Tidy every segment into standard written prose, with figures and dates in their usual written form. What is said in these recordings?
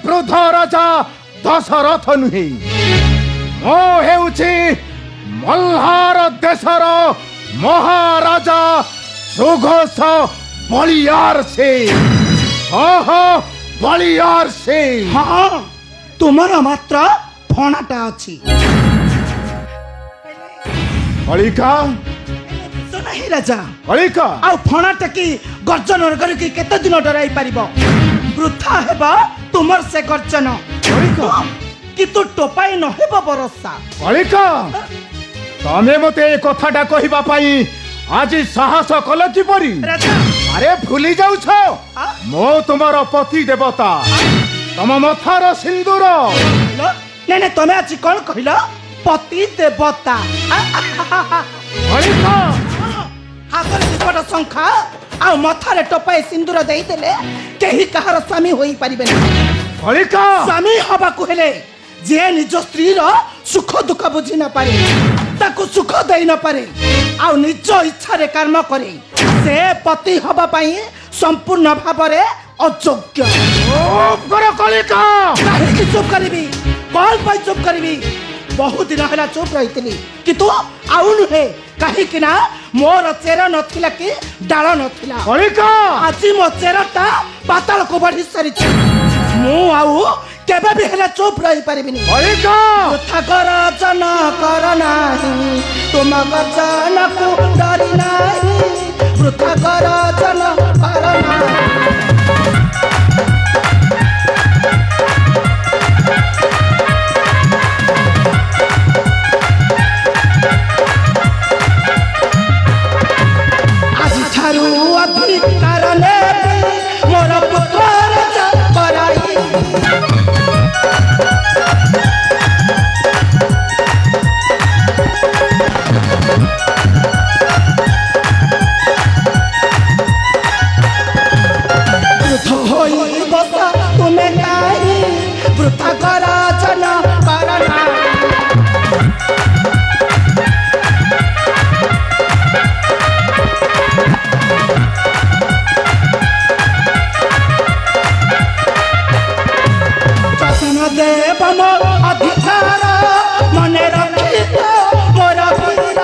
ବୃଦ୍ଧ ରାଜା ଦଶରଥ ନୁହେଁ, ମୁଁ ହେଉଛି ମଲ୍ହାର ଦେଶର ମହାରାଜା ସୁଘୋଷ ବଳିୟାର ସିଂ। ବଳିୟାର ସିଂ। ହଁ, ତୁମର ମାତ୍ର ଫଣାଟା ଅଛି। କଳିକା ନାହିଁ ରାଜା, କଳିକା ଆଉ ଫଣା ଟେକି ଗର୍ଜନ କରିକି କେତେ ଦିନ ଡରାଇ ପାରିବ? ବୃଥା ହେବ ତୁମର ସେ ଗର୍ଜନ, କିନ୍ତୁ ଟୋପାଇ ନ ହେବ ବର୍ଷା। କଳିକା ତମେ ମତେ ଏ କଥାଟା କହିବା ପାଇଁ ଆଜି ସାହସ କଲ କିପରି? ଆରେ ଭୁଲି ଯାଉଛ, ମୁଁ ତୁମର ପତି ଦେବତା, ତମ ମଥାର ସିନ୍ଦୁର। ନାଇଁ ତମେ ଆଜି କଣ କହିଲ? ପତି ଦେବତା। ହାତରେ ଦିପଟ ଶଙ୍ଖା ଆଉ ମଥାରେ ଟୋପାଏ ସିନ୍ଦୁର ଦେଇଦେଲେ କେହି କାହାର ସ୍ୱାମୀ ହୋଇପାରିବେ ନାହିଁ। ସ୍ୱାମୀ ହବାକୁ ହେଲେ ଯିଏ ନିଜ ସ୍ତ୍ରୀର ସୁଖ ଦୁଃଖ ବୁଝି ନପାରେ, ତାକୁ ସୁଖ ଦେଇ ନପାରେ, ଆଉ ନିଜ ଇଚ୍ଛାରେ କର୍ମ କରେ, ସେ ପତି ହବା ପାଇଁ ସମ୍ପୂର୍ଣ୍ଣ ଭାବରେ ଅଯୋଗ୍ୟ। କାହିଁକି ଚୁପ୍ କରିବି? କଣ ପାଇଁ ଚୁପ୍ କରିବି? ବହୁ ଦିନ ହେଲା ଚୁପ୍ ରହିଥିଲି, କିନ୍ତୁ ଆଉ ନୁହେଁ, କାହିଁକି ନା ମୋର ଚେର ନଥିଲା କି ଡାଳ ନଥିଲା। ଆଜି ମୋ ଚେରଟା ପାତାଳକୁ ବଢି ସାରିଛି। ମୁଁ ଆଉ କେବେ ବି ହେଲେ ଚୁପ୍ ରହିପାରିବିନି। ବୃଥା ଗର୍ଜନ କର ନାହିଁ, ତୁମ ଗର୍ଜନକୁ ଡରି ନାହିଁ। ବୃଥା ଗର୍ଜନ କର ନାହିଁ। ଆଜିଠାରୁ ଅଧିକାର ନେବି ମୋର ପୁତ୍ର ରାଜା କରାଇ। ବୃଥ ହୋଇ ବସ ତୁମେ କାହିଁ, ବୃଥା ଗର୍ଜନ କର ନାହିଁ। ଦେବ ମୋ ଅଧିକାର ମନେ ରଖିଥ ମୋର ବୀର।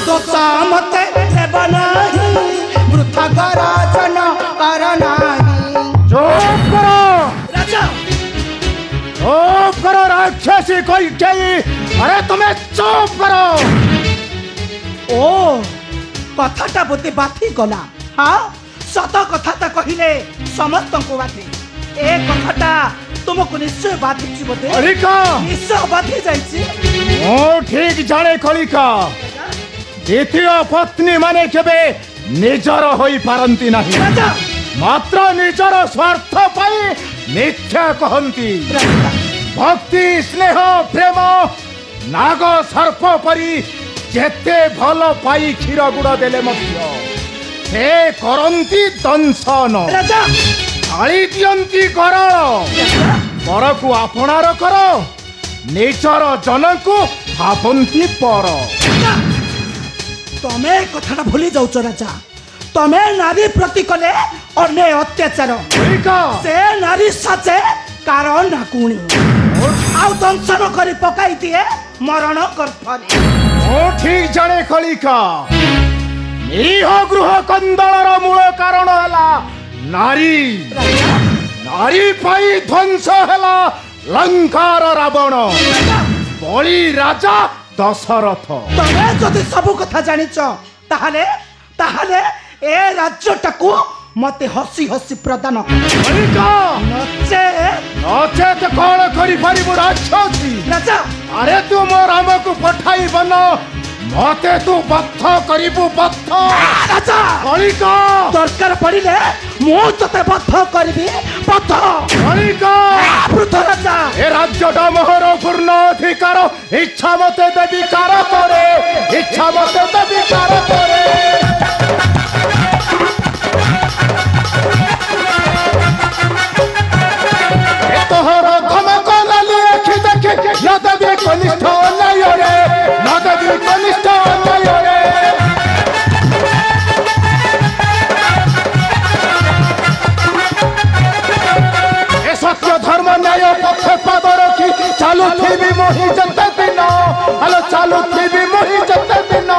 ଦୋଷ ମତେ ଦେବ ନାହିଁ, ବୃଥା ଗର୍ଜନ କର ନାହିଁ। ଚୁପ୍ କର ରାଜା, ଚୁପ୍ କର ରାକ୍ଷସୀ କୈକେୟୀ। আরে তুমি চুপ করো। ও কথাটা বতে বাথি গলা। হ্যাঁ, সত কথাটা কহিলে সমস্তଙ୍କୁ বাথে। এ কথাটা তোমাকে নিশ্চয় বাথিছি বতে। কলিকা নিশ্চয় বাথি যাইছি। ও ঠিক জানে কলিকা, দ্বিতীয় পত্নী মানে কেবে নিজর হই পারন্তি নাহি, মাত্র নিজর স্বার্থ পাই মিথ্যা কহন্তি। ভক্তি স্নেহ প্রেম নাগ সর্প পরি যেতে ভাল পাই ক্ষীর গুড় দেলে মধ্য সে করন্তি দংশন, ঢাଳି দিয়ন্তি গরଳ। পরকু আপনার কর, নিজর জনকু ভাবন্তি পর। তমে কথাটা ভুলি যাচ্ছ রাজা। তমে নারী প্রতি কলে অন্যায় অত্যাচার, সে নারী সাথে কারণ নাকুণী আউ দংশন করে পকাই দিয়ে মরণ গর্ভরে। ও ঠিক জানে কলিকা, নিরীহ গৃহ কন্দলর মূল কারণ হেলা নারী। নারী পাই ধ্বংস হেলা লঙ্কার রাবণ, বলি রাজা দশরথ। তবে যদি সবু কথা জানিছ, তাহলে তাহলে এ রাজ্যটাকু মতে হসি হসি প্রদান নচেত কଣ କରିପାରିବୁ ରାକ୍ଷସୀ? রাজা, আরে তু ମୋ ରାମକୁ ପଠାଇବ ন, মতে তু বদ্ধ করিবু বদ্ধ। রাজা, কলিকা দরকার পড়িলে মু তোতে বদ্ধ করিবি বদ্ধ। কলিকা বৃদ্ধ রাজা, এ রাজ্যটা মোহর পূর্ণ অধিকার, ইচ্ছা মতে দেবী কার করে, ইচ্ছা মতে দেবী কার করে। তোহর ধমক নালি আখি দেখে দেবী कनिष्ठ अन्याय रे न देवी कनिष्ठ अन्याय रे ए सत्य धर्म न्याय पथे पाद रखी चालू थी मोहि जते दिन हेलो चालू थी मोहि जते दिन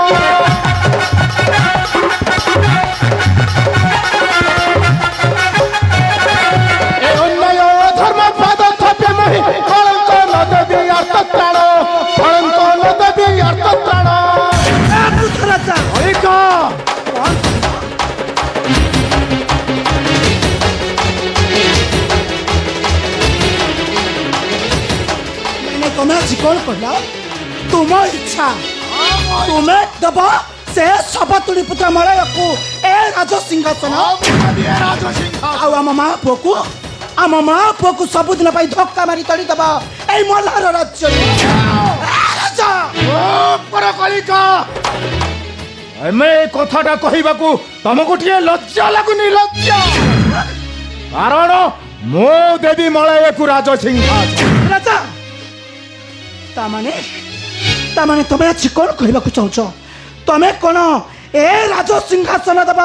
तुम्हें आज कौन कहला तुम इच्छा तुम्हें दब से सपतुड़ी पुत्र मलय को ए राज सिंहासन आम माँ पुओ को आम माँ पुओ को सबुदिन धक्का मारी तड़ी दब ए मल्हार राज्य कथाटा कहवाकू तुमको टे लज्जा लगुनि लज्जा कारण मो देवी मलय को राज सिंहासन राजा तामाने तुम्हें आज कौन कहवाकू चाहछ तमें कौन ए राज सिंहासन दब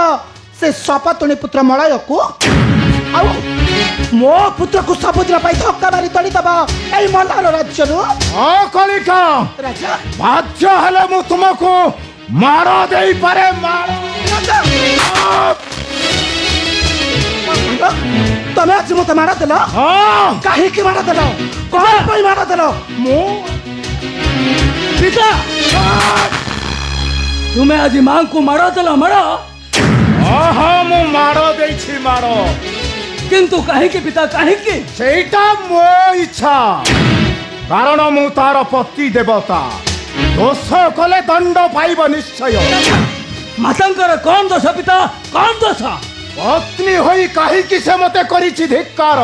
से सपतुणी पुत्र मलय को आउ मो पुत्र को सबुदिन धक्का मारी तड़ी दब ए मल्हार राज्य कलिका राजा बाध्य हेले मु तुमको मार दे पारे मार तमें आज मत मार देल कहीं मार देल कौन पर मार देल मो पिता तुम्हें आज मां को मार देल मार हाँ मु मार देछि मार किंतु कहीं पिता कहीं सेटा मो इच्छा कारण मु तार पति देवता दोष कले दंड पाइब निश्चय मातांकर कौन दोष पिता कौन दोष पत्नी होई कहीं से मते करिछि धिक्कार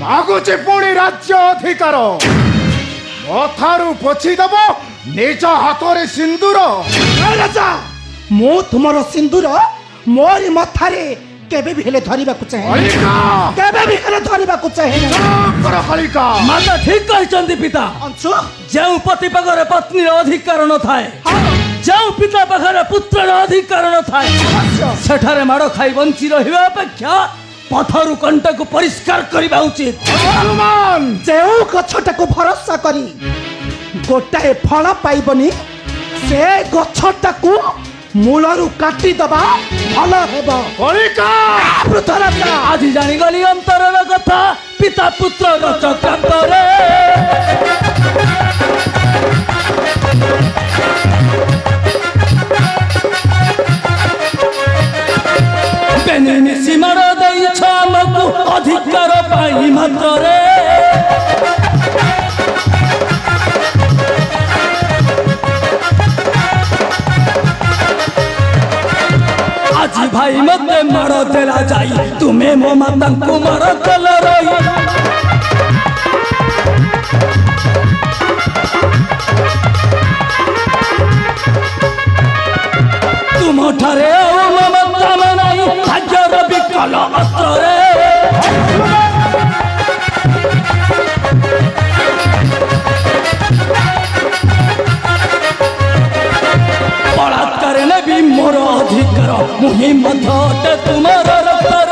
मागुछि पुणी राज्य अधिकार मथारू पोछि दब निज हाथरे सिंदूर राजा मो तुमर सिंदूर मोरी मथारे केबे भी हेले धरिबा को चाहे केबे भी हेले धरिबा को चाहे कलिका माता ठीक कहचंदी पिता अंशु जेउ पति पाखरे पत्नी अधिकार न थाए जेउ पिता पाखरे पुत्र अधिकार न थाए सेठारे माड़ खाई बंची रहिबा अपेक्षा पथरु कंटा को परिष्कार करबा उचित हनुमान जेउ गछटा को भरोसा करी गोटाए फल पाइबनी से गछटा को मूलरू काटी दबा भल हेबो कलिका पृथ्वीराज आज जानी गली अंतरर कथा पिता पुत्र चक्रांतरे बेनिनी सीमार दैछ हमकु अधिकार पाई मात्र रे आज भाई मते मार देला जाई तुम्हें मो माता को मार देल रही तुम ठारे ममता मनाई भाग्यर विकल अस्त्र रे बलात्कार ने भी मोर अधिकार मुहि मध्य तुमर रक्तर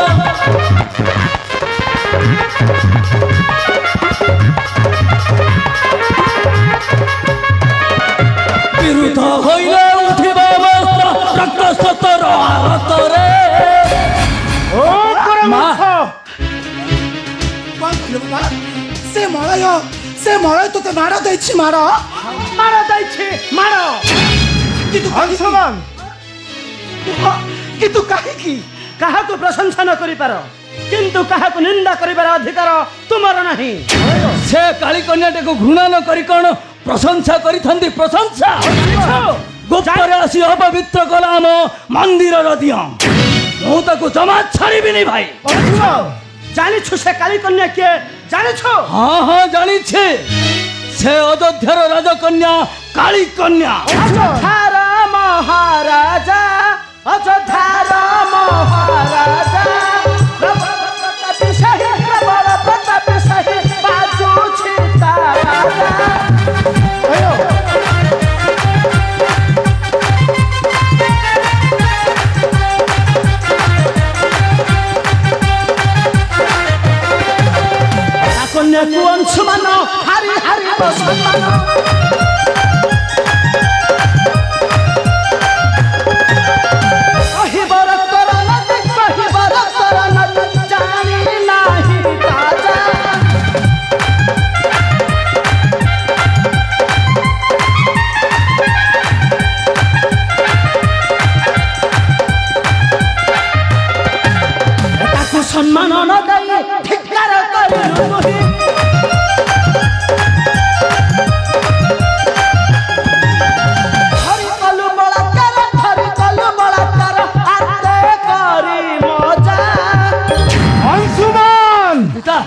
विरुद्ध होइले उठिब वस्त्र रक्त सतर आतरे ओ परमात्मा से मलय तो मार दैछि मार अंशुमान किंतु काहे की कहा को प्रशंसा न करि पार किंतु कहा को निंदा करिबार अधिकार तुमर नहीं से काली कन्याटे को घृणा न करी कोन प्रशंसा करिथंती प्रशंसा गोपरे आसी अपवित्र कला हम मंदिर रदिया मु ताको जमा छाड़ीबी नहीं भाई जानि छु से काली कन्या के जानि छु हां हां जानि छे से अयोध्यार राजकन्या काली कन्या अयोध्यार महाराजा अयोध्यार महाराजा प्रताप सही प्रबल प्रताप सही बाजू छिता देव सम्मान कहिबर तोर नदी कहिबर तोर नदी जानी नाही ताजा ताकू सम्मान न दई धिक्कार करिलु मोहि हरि कलु बलात्कार आते करी मजा अंशुमान पिता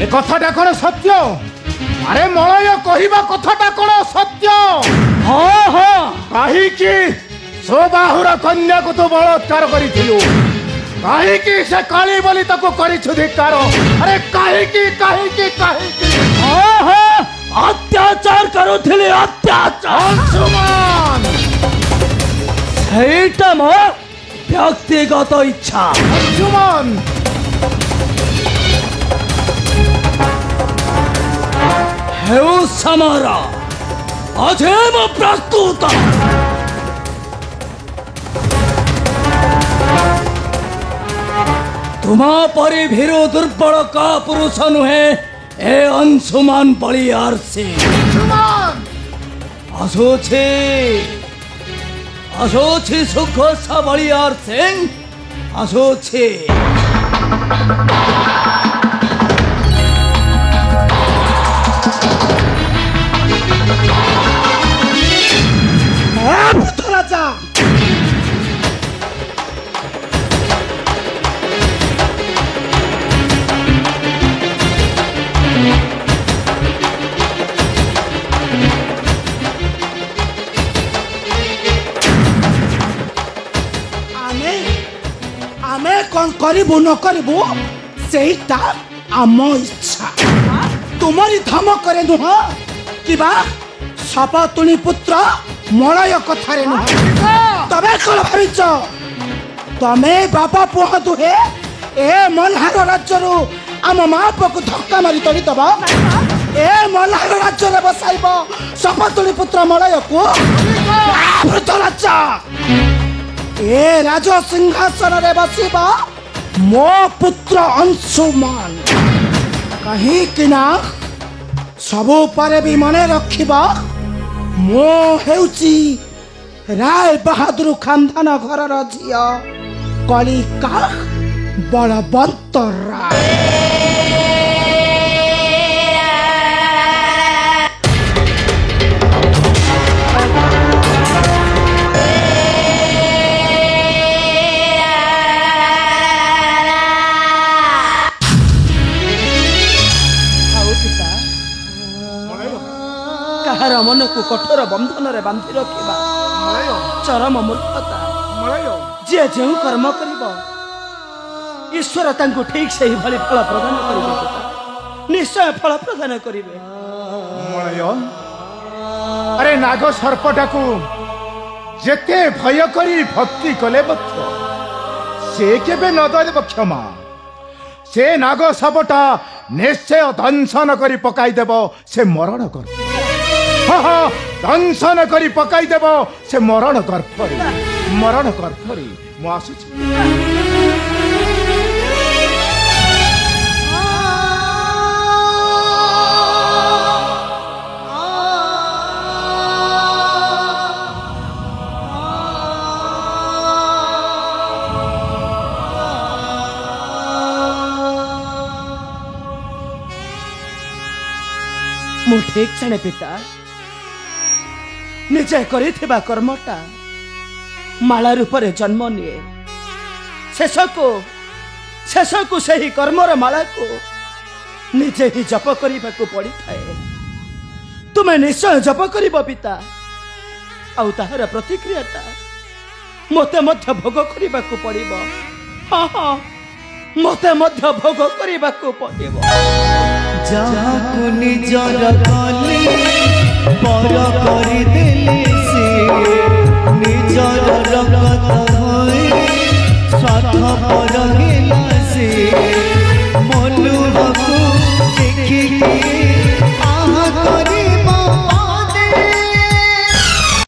ए कथाटा कोन सत्य अरे मलय कहिबा कथाटा कोन सत्य हाँ हाँ काहे कि सोबाहुर कन्या को तो बलात्कार करिथिलु काहे कि से काली बोली ताको करिछु धिक्कार अरे काहे कि हाँ हाँ अत्याचार करुथिले अत्याचार अंशुमान ସେଇଟା ମୋ ବ୍ୟକ୍ତିଗତ ଇଚ୍ଛା अंशुमान ହେଉ ସମର ଅଝେ ମୁଁ ପ୍ରସ୍ତୁତ ତୁମ ପରି ଭୀରୁ ଦୁର୍ବଳ କା ପୁରୁଷ ନୁହେଁ ଏ ଅଂଶୁମାନ ବଳିୟାର ସିଂ ଆସୁଛି ଆସୁଛି ସୁଘୋଷ ବଳିୟାର ସିଂ ଆସୁଛି ରାଜା ଆମେ କଣ କରିବୁ ନ କରିବୁ ସେଇଟା ଆମ ଇଚ୍ଛା ତୁମରି ଧମକରେ ନୁହଁ କିବା ସପତୁଣୀ ପୁତ୍ର ମଳୟ କଥାରେ ନୁହଁ ତମେ କଣ ଭାବିଛ ତମେ ବାପା ପୁଅ ଦୁହେଁ ଏ ମଲ୍ହାର ରାଜ୍ୟରୁ ଆମ ମା ପୁଅକୁ ଧକ୍କା ମାରି ତଳିଦବ ଏ ମଲ୍ହାର ରାଜ୍ୟରେ ବସାଇବ ସପତୁଣୀ ପୁତ୍ର ମଳୟକୁ ବୃଦ୍ଧ ରାଜା ଏ ରାଜ ସିଂହାସନରେ ବସିବ ମୋ ପୁତ୍ର ଅଂଶୁମାନ କାହିଁକି ନା ସବୁ ପରେ ବି ମନେ ରଖିବ ମୁଁ ହେଉଛି ରାୟ ବାହାଦୁର ଖାନଦାନ ଘରର ଝିଅ କଳିକା ବଳବନ୍ତ ରାୟ କାହାର ମନକୁ କଠୋର ବନ୍ଧନରେ ବାନ୍ଧି ରଖିବା ଚରମ ମୂର୍ଖତା ଯିଏ ଯେଉଁ କର୍ମ କରିବ ଈଶ୍ୱର ତାଙ୍କୁ ଠିକ୍ ସେହିଭଳି ଫଳ ପ୍ରଦାନ କରିବେ ନିଶ୍ଚୟ ଫଳ ପ୍ରଦାନ କରିବେ अरे नाग सर्पटाकू जेते भय करी भक्ति कले मध्य से केबे न देव क्षमा से नाग सर्पटा निश्चय दंशन करी पकाई देव से मरण कर दंशन करी पकाई देव से मरण गर्भरी मु आसुची मु ठीक छे पिता निजे करिथिबा कर्मटा माला रूपरे जन्म निये शेषकु सही कर्मर माला को निजे ही जप करने को पड़ी थाए तुम्हें निश्चय जप करिबो पिता आउ ताहार प्रतिक्रियाटा मते मध्य भोग करने को पड़िबो हाँ हाँ मते मध्य भोग करने को पड़िबो जाहाकु निजर कली पर करि देले से निजर रगत होई स्वार्थ पर गेला से मनुहकु देखि